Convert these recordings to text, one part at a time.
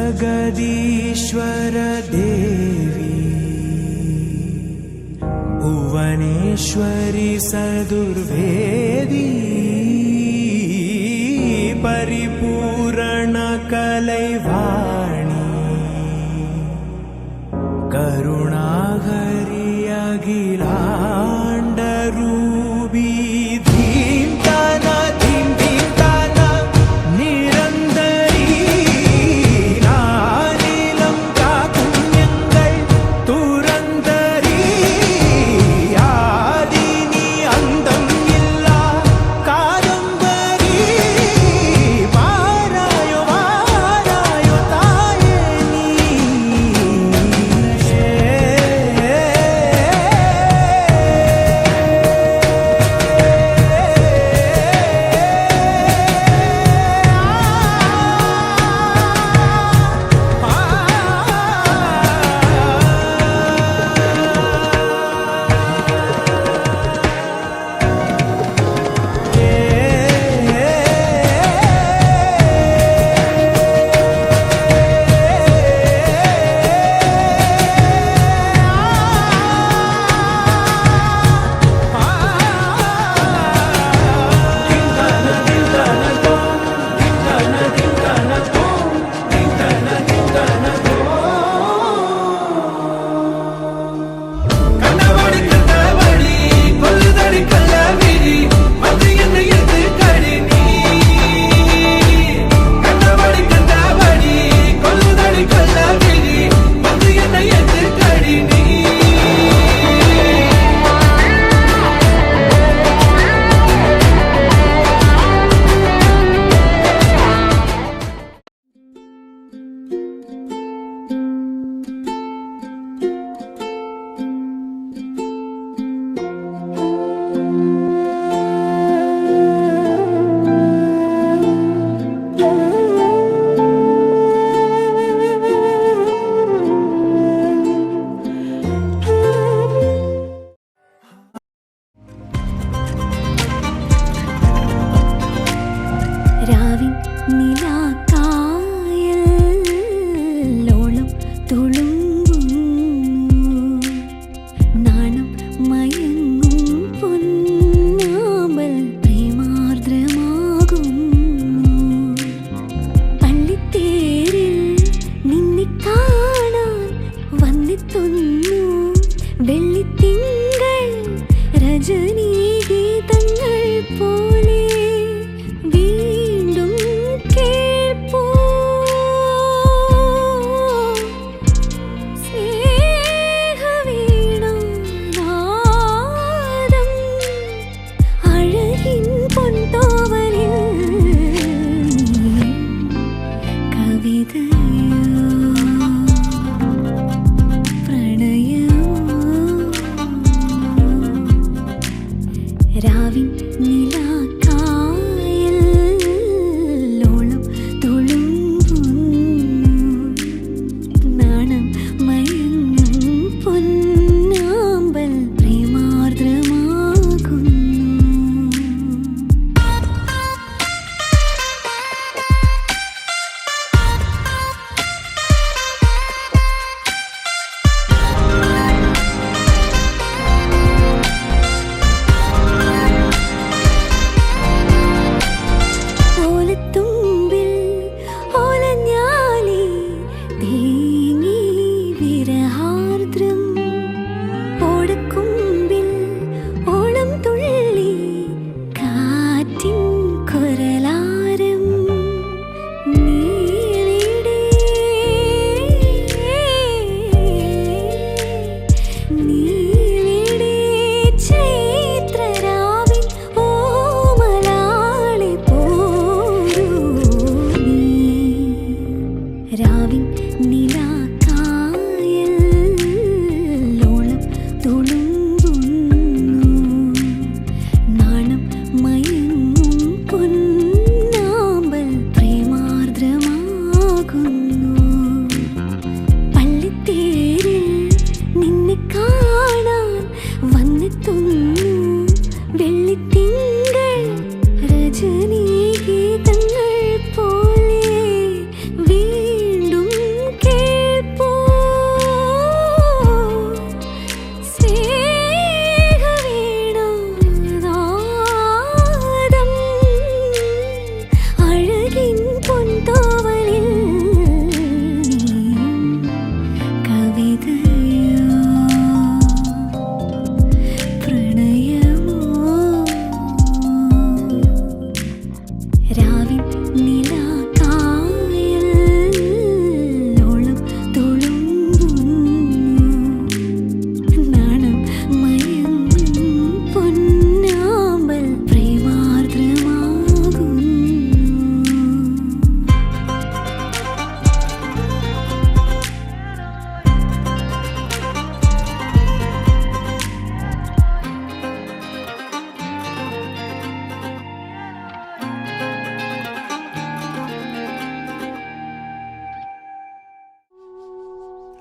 जगदीश्वर देवी भुवनेश्वरी सदुर्वेदी परिपूर्ण कलैवाणी करुणाहरि अखिलाण्डरूपी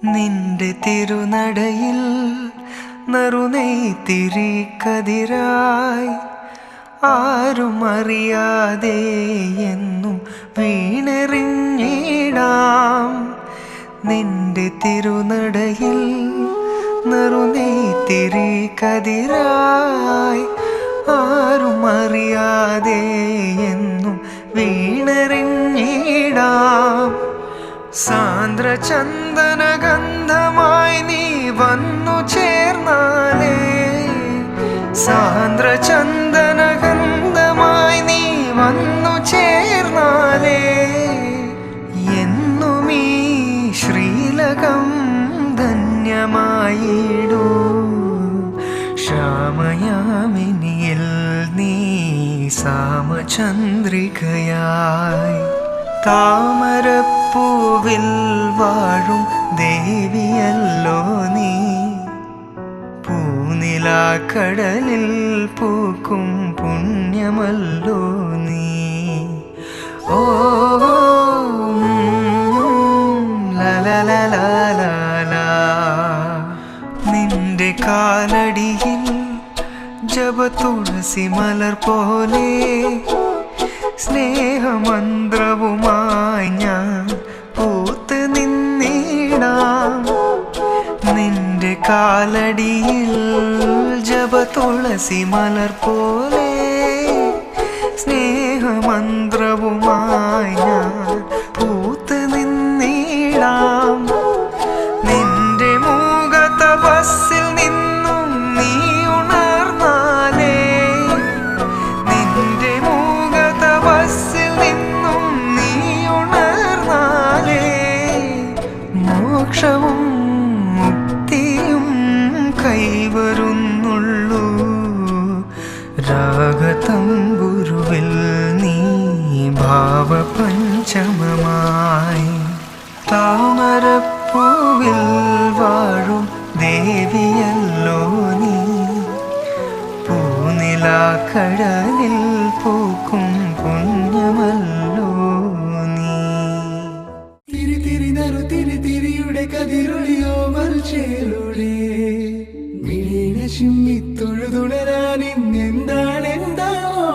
നിന്റെ തിരുനടയിൽ നറുനെയ്ത്തിരി കതിരായി ആരും അറിയാതെ എന്നും വീണെറിഞ്ഞിടാം. നിന്റെ തിരുനടയിൽ നറുനെയ്ത്തിരി കതിരായി ആരും അറിയാതെ എന്നും വീണെറിഞ്ഞിടാം. സാന്ദ്ര ചന്ദന ഗന്ധമായി നീ വന്നു ചേർന്നാലേ, സാന്ദ്ര ചന്ദന ഗന്ധമായി നീ വന്നു ചേർന്നാലേ എന്നും ഈ ശ്രീലകം ധന്യമായിടൂ. ശ്യാമയാമിനിയിൽ നീ സാമചന്ദ്രികയായി താമരപ്പൂവിൽ വാഴും ദേവിയല്ലോ നീ. പൂനിലാക്കടലിൽ പൂക്കും പുണ്യമല്ലോ നീ. ഓ ലലലലലാ. നിന്റെ കാലടിയിൽ ജപ തുളസി മലർ പോലെ സ്നേഹമന്ത്രവുമായി ഞാൻ പൂത്ത് നിന്നിടാം. നിന്റെ കാലടിയിൽ ജപ തുളസി മലർ പോലെ സ്നേഹമന്ത്രവുമായി ഞാൻ പൂത്ത് നിന്നിടാം. നിന്റെ മൂക തപസ്സിൽ നിന്നും നീ ഉണർന്നാലേ, നിന്റെ മൂക തപസ്സിൽ നിന്നും നീ ഉണർന്നാലേ മോക്ഷവും മുക്തിയും കൈവരുന്നുള്ളൂ. രാഗതമ്പുരുവിൽ നീ ഭാവപഞ്ചമമായി താമരപ്പൂവിൽ വാഴും ദേവിയല്ലോ നീ. പൂനിലാക്കടലിൽ പൂക്കും പുണ്യമല്ലോ നീ. തിരി തിരി നറു തിരി തിരിയുടെ കതിരൊളിയോ മൽച്ചേലൂടെ മിഴിനെ ചിമ്മി തൊഴുതുണരാൻ ഇന്നെന്താണെന്താവോ.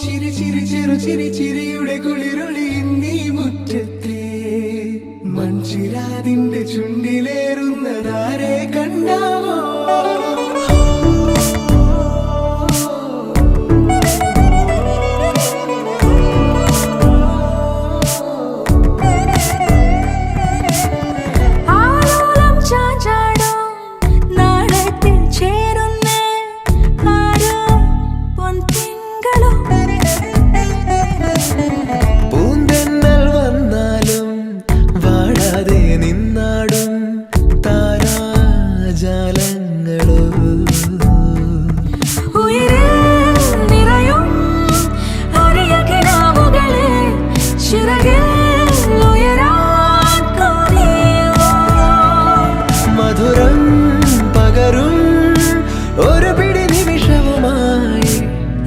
ചിരി ചിരി ചെറു ചിരി ചിരിയുടെ കുളിരൊളി നീ മുറ്റത്തെ മൺചിരാതിന്റെ ചുണ്ടിലേറുന്നതാരെ കണ്ടാവോ.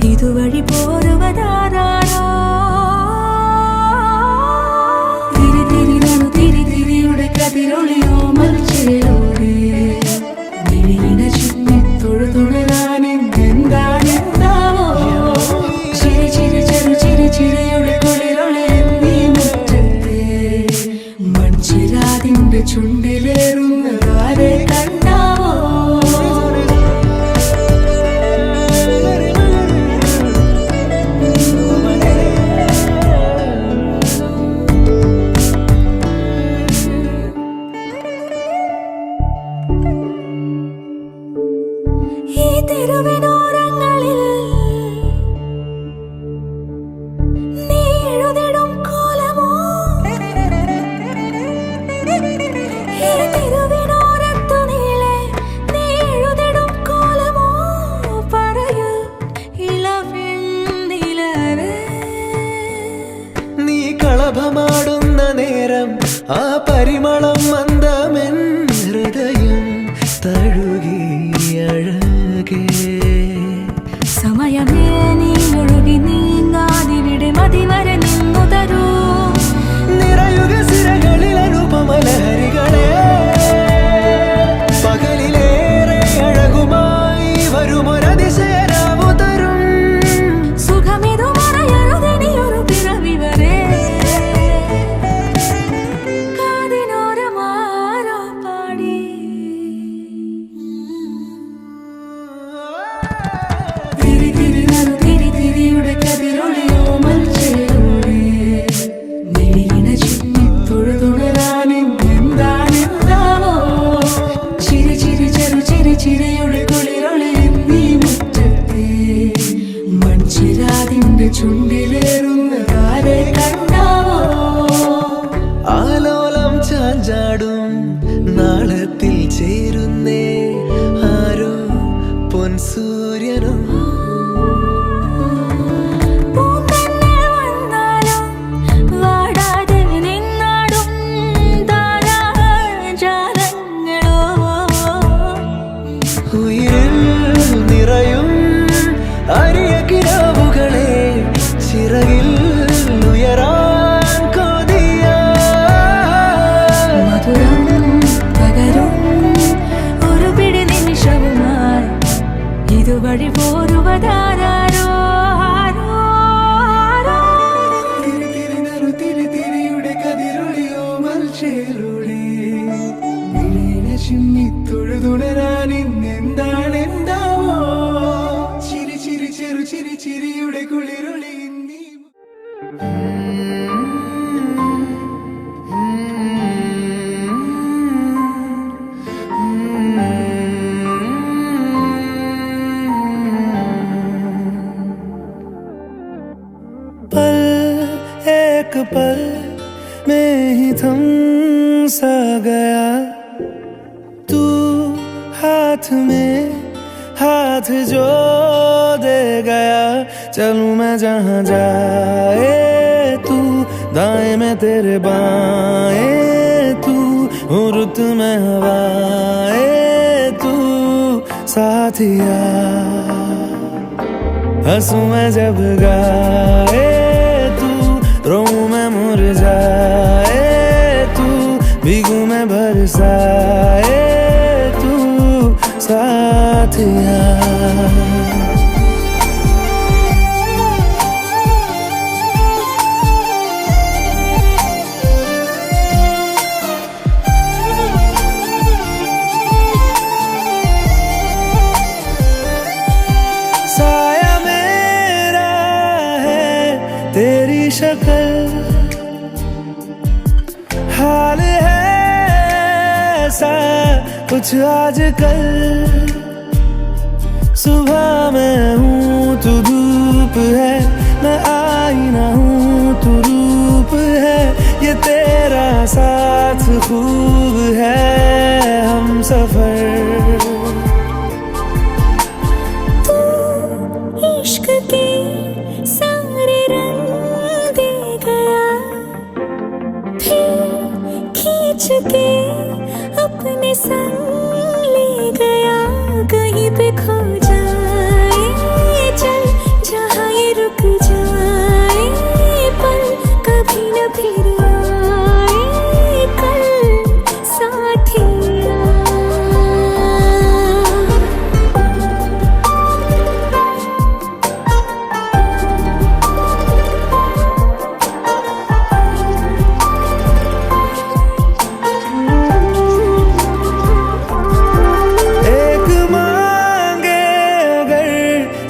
ഇതുവഴി പോരുവതാരോ തിരി തിരി നറു തിരി തിരിയുടെ കതിരൊളിയോ മൽച്ചേലൂടെ മിഴിനെ ചുമ്മി തൊഴുതുണരാൻ ഇന്നെന്താണെന്താവോ. ചിരി ചിരി ചെറു ചിരി ചിരിയുടെ കുളിരൊളി നീ മുറ്റത്തെ മൺചിരാതിന്റെ ചുണ്ടിലേറുന്നതാരെ കണ്ടാവോ. ഈ തിരുവിനോരങ്ങളിൽ നീ എഴുതിടും കോലമോ, ഈ തിരുവിനോരത്തു നീളെ നീ എഴുതിടും കോലമോ. പറയൂ ഇളവെണ്ണിലവേ, നീ കളഭമാടുന്ന നേരം ആ പരിമളം മന്ദമെൻ ഹൃദയം തഴുകിയഴകേ. സമയമേ നീ ഒഴുകി നീങ്ങാതിവിടെ മതിവരെ നിന്നു തരൂ. നിറയുക സിരകളിൽ അനുപമലഹരികളെ ചുണ്ടിലേറുന്നതാരെ കണ്ടാവോ ആലോലം ചാഞ്ചാടും നാളത്തിൽ ചേരുന്നേ ആരോ പൊൻസൂര്യനും ഉയിരിൽ നിറയും അരിയ കിനാവുകളെ ചിറകിൽ ഉയരാൻ കൊതിയ മധുരം പകരും ഒരു പിടി നിമിഷവുമായി ഇതുവഴി പോരുവതാരോ തിരിയുടെ കതിരൊളിയോ മൽച്ചേലൂടെ ചിമ്മിത്തൊഴുതുണരാൻ ഇന്നെന്താണ് എന്താവോ ചിരി ചിരി ചെറു ചിരി ചിരിയുടെ കുളിരൊളി നീ पल एक पल में ही थम सा गया तू हाथ में हाथ जो दे गया चलूं मैं जहां जाए तू दाएं में तेरे बाएं तू रुत में हवाए तू साथिया हंसूं मैं जब गाए तू रोऊं मैं मुरझाए तू भीगूं मैं बरसाए तू साथिया साया मेरा है तेरी शक्ल हाल है ऐसा कुछ आजकल सुबह मैं हूँ तू धूप है मैं आईना हूँ तू रूप है ये तेरा साथ खूब है हम सफर इश्क के सारे रंग दे गया फिर खींच के अपने संग ले गया कहीं पे खो जाए चल जहाँ ये रुक जाए पल कभी न फिर आए कल साथिया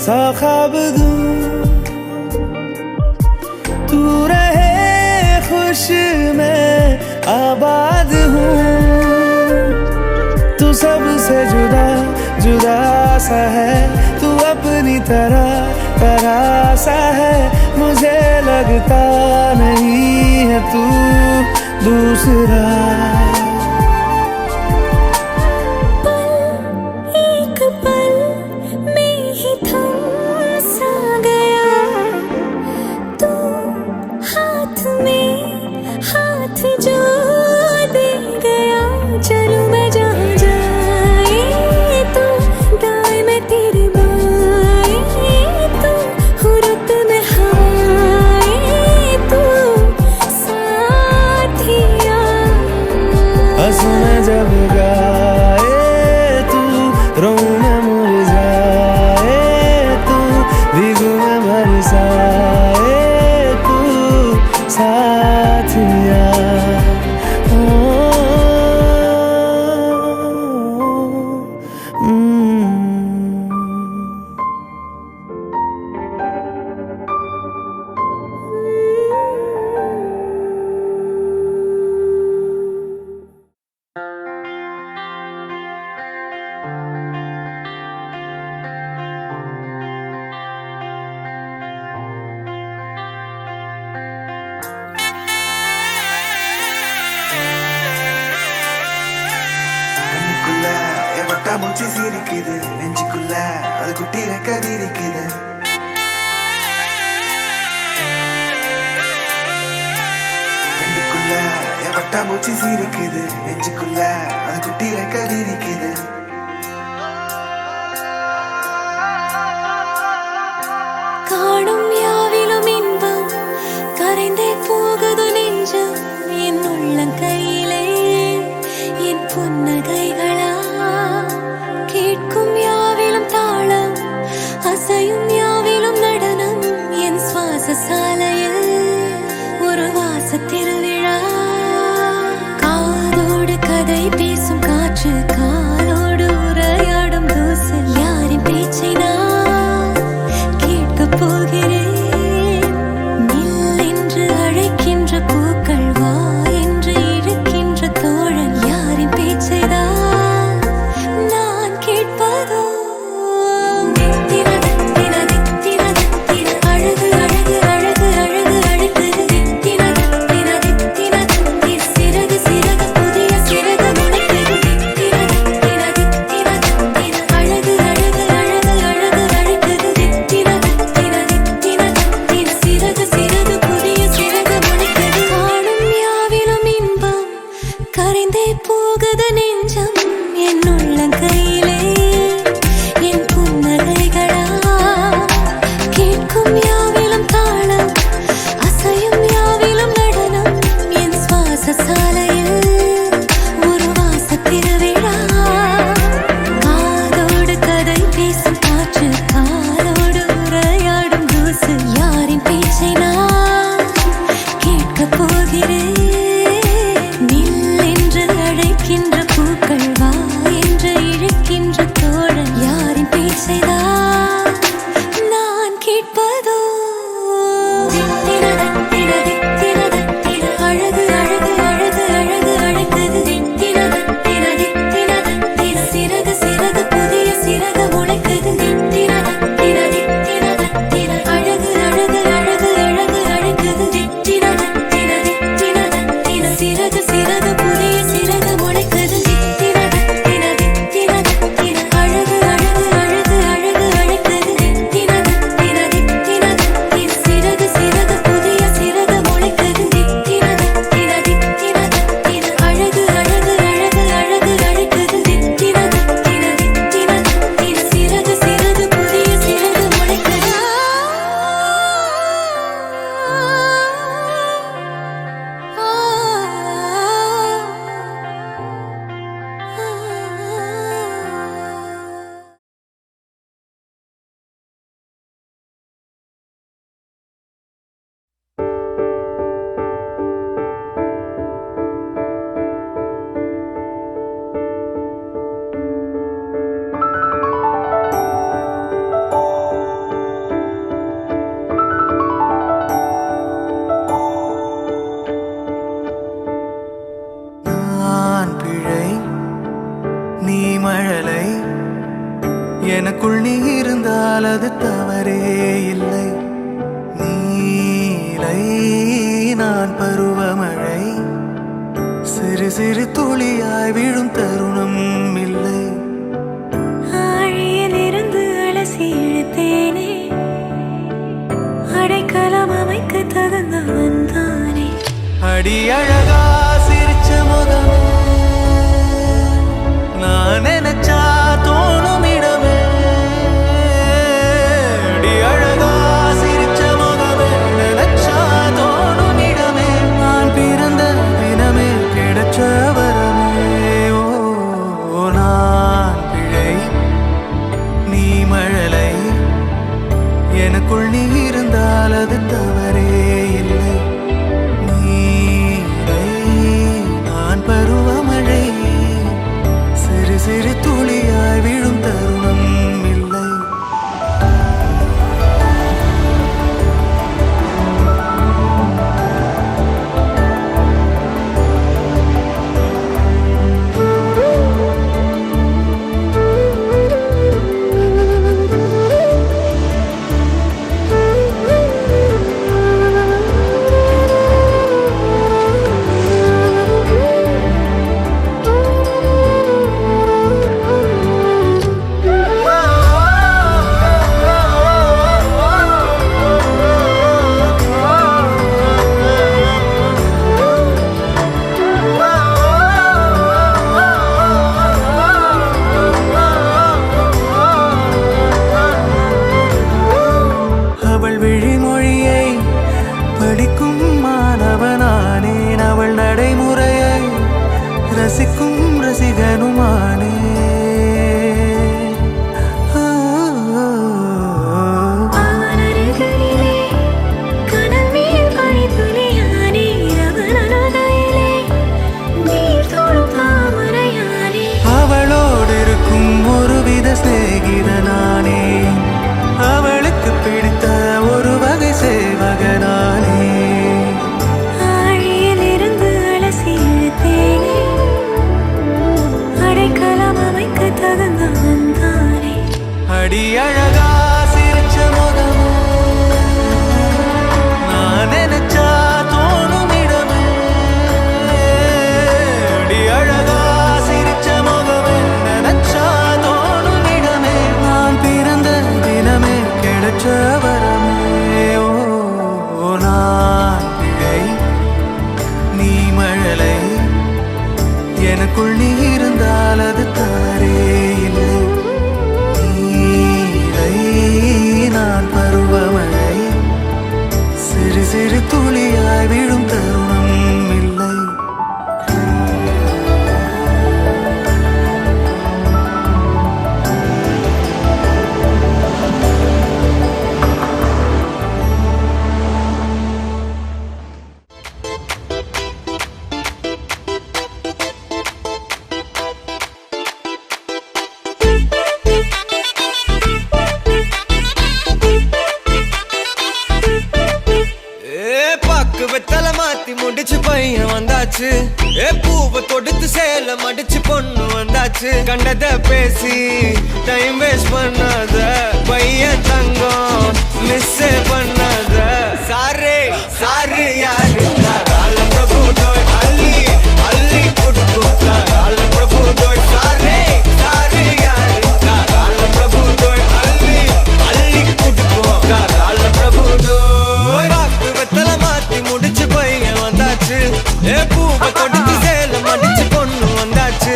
सा ख्वाब दूं तू रहे खुश मैं आबाद हूँ तू सबसे जुदा जुदा सा है तू अपनी तरह तरह सा है मुझे लगता नहीं है तू दूसरा हाथ जो दे गया चलूं मैं जहाँ जाए तू दाएं में तेरे बाएं तू हुरत में हवाए तू साथिया பட்டாம்பூச்சி சிரிக்குது நெஞ்சுக்குள்ள அது குட்டி ரெக்கதி இருக்குது ரெண்டுக்குள்ள என் பட்டாம்பூச்சி சிரிக்குது நெஞ்சுக்குள்ள அது குட்டி ரெக்கதி இருக்குது காணும் யாவிலும் இன்பம் கரைந்தே போகுது நெஞ்சம் என் உள்ளங்கையிலே என் புன்னகைகளா கேட்கும் யாவிலும் தாளம் அசையும் யாவிலும் நடனம் என் சுவாச சாலையில் ஒரு வாச திருவிழா காதோடு கதை பேசும் காற்று காலோடு உரையாடும் தூசு யாரின் பேச்சை நான் கேட்கப் போகிறேன் நில் என்று அழைக்கின்ற பூக்கள் வா என்று இழுக்கின்ற தோழன் யாரின் பேச்சை தான் நான் கேட்பதோ தித்திர தித்திர தித்திர தித்திர அழகு அழகு அழகு அழகு அழைத்தது தித்திர தித்திர தித்திர தித்திர சிறகு சிறகு புதிய சிறகு முளைத்தது தித்திர தித்திர தித்திர தித்திர அழகு அழகு அழகு அழகு அழைத்தது தித்திர தித்திர தித்திர தித்திர சிறகு சிறகு புதிய சிறகு முளைத்தது காணும் யாவிலும் இன்பம் கரைந்தே போகுது நெஞ்சம் என் உள்ளங்கையிலே என் புன்னகைகளா கேட்கும் யாவிலும் தாளம் அசையும் யாவிலும் நடனம் என் சுவாச சாலையில் ஒரு வாச திருவிழா காதோடு கதை பேசும் காற்று காலோடு உரையாடும் தூசு யாரின் பேச்சை நான் கேட்கப் போகிறேன் நில் என்று அழைக்கின்ற பூக்கள் வா என்று இழுக்கின்ற தோழன் யாரின் பேச்சை தான் நான் கேட்பதோ தித்திர தித்திர தித்திர தித்திர அழகு அழகு அழகு அழகு அழைத்தது தித்திர தித்திர தித்திர தித்திர சிறகு சிறகு புதிய சிறகு முளைத்தது தித்திர தித்திர தித்திர தித்திர அழகு அழகு அழகு அழகு அழைத்தது தித்திர தித்திர தித்திர தித்திர சிறகு சிறகு புதிய சிறகு முளைத்தது தித்திர தித்திர தித்திர தித்திர அழகு அழகு அழகு அழகு அழைத்தது தித்திர தித்திர தித்திர தித்திர சிறகு சிறகு புதிய சிறகு முளைத்தது தித்திர தித்திர தித்திர தித்திர அழகு அழகு அழகு அழகு அழைத்தது தித்திர தித்திர தித்திர தித்திர சிறகு சிறகு புதிய சிறகு முளைத்தது நான் பிழை நீ மழலை எனக்குள் நீ இருந்தால் அது தவறே இல்லை நீலை நான் பருவமழை சிறு சிறு துளியாய் விழும் தருணம் இல்லை ஆழியிலிருந்து அலசி இழுத்தேனே அடைக்கலம் அமைக்க தகுந்தவன் தானே அடி அழகா சிரிச்ச முகமே நான் நினைச்சா தோணும் இடமே அடி அழகா சிரிச்ச முகமே நினைச்சா தோணும் இடமே நான் பிறந்த தினமே கிடைச்ச வரமே ஓ நான் பிழை நீ மழலை எனக்குள் நீ இருந்தால் அது தவறே இல்லை நீலை நான் பருவமழை சிறு சிறு துளியாய் விழும் தருணம் இல்லை முடிச்சு பையன் வந்தாச்சு பூவை தொடுத்து சேல மடிச்சு பொண்ணு வந்தாச்சு கண்டத பேசி டைம் வேஸ்ட் பண்ணாத பையன் தங்கம் மிஸ் பண்ணாத சாரே சாரு யாரு பிரபு டோய் அள்ளி அள்ளி கொடுத்தா பிரபு டோய் சாரே சாரு யாரு பிரபு டோய் அள்ளி அள்ளி கொடுத்தா பிரபு டோய் வாக்கு வெத்தல மாத்தி முடிச்சு பையன் வந்தாச்சு பூவை தொடுத்து சேல மடிச்சு பொண்ணு வந்தாச்சு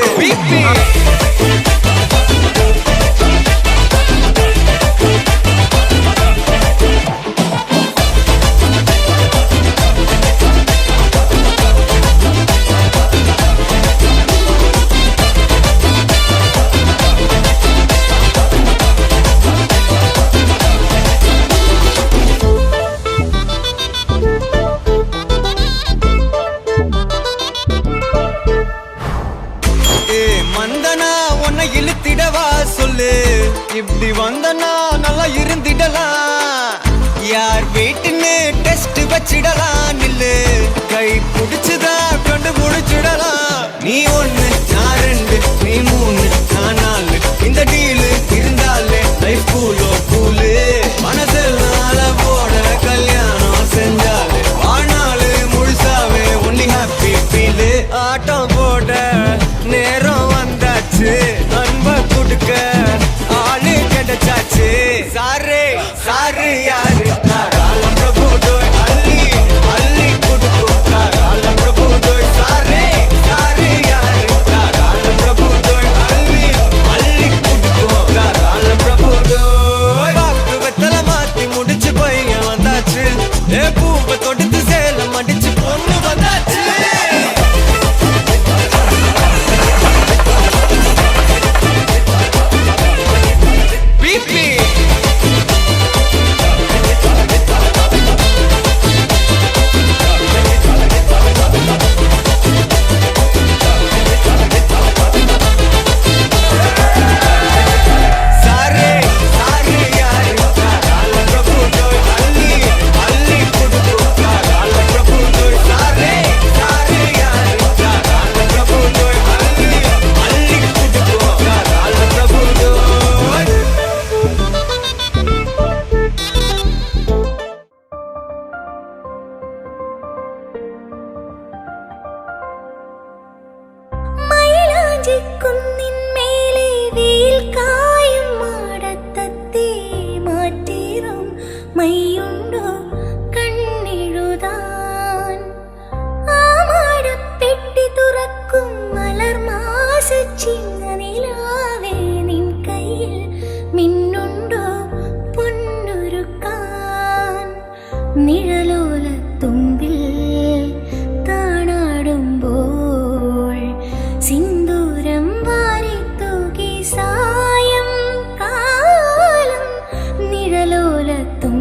மந்தனா உன்னை இழுத்திடவா சொல்லு இப்படி வந்தனா நல்லா இருந்திடலாம் யார் வீட்டுன்னு டெஸ்ட் வச்சிடலாம் நில்லு கை பிடிச்சுதா கொண்டு முடிச்சிடலாம் நீ ஒண்ணு நான் ரெண்டு நீ மூணு நான் நாலு இந்த டீலு இருந்தாலே லைஃப் கூலோ கூலு மனசெல்லாம் போட கல்யாணம் செஞ்சாலே ஆனாலு முழுசாவே ஒன்லி ஹாப்பி ஃபீலு ஆட்டம் போட நேரம் வந்தாச்சு அன்ப கொடுக்க ஆளு கிடைச்சாச்சு சாரே சாரு யாரு பிரபு டோய் அள்ளி அள்ளி கொடுத்தா பிரபு டோய் சாரே சாரு யாரு பிரபு டோய் அள்ளி அள்ளி கொடுத்தா பிரபு டோய் வாக்கு வெத்தல மாத்தி முடிச்சு பையன் வந்தாச்சு பூவை தொடுத்து சேல மடிச்சு பொண்ணு வந்தாச்சு மையுണ്ടോ കണ്ണെഴുതാൻ ആമാടപ്പെട്ടി തുറക്കും മലർമാസ ചിങ്ങനിലാവേ നിൻ കയ്യിൽ മിന്നുണ്ടോ പൊന്നൊരുക്കാൻ നിഴലോലത്തുമ്പിൽ താണാടുമ്പോൾ സിന്ദൂരം വാരിത്തൂകി സായം കാലം നിഴലോലത്തും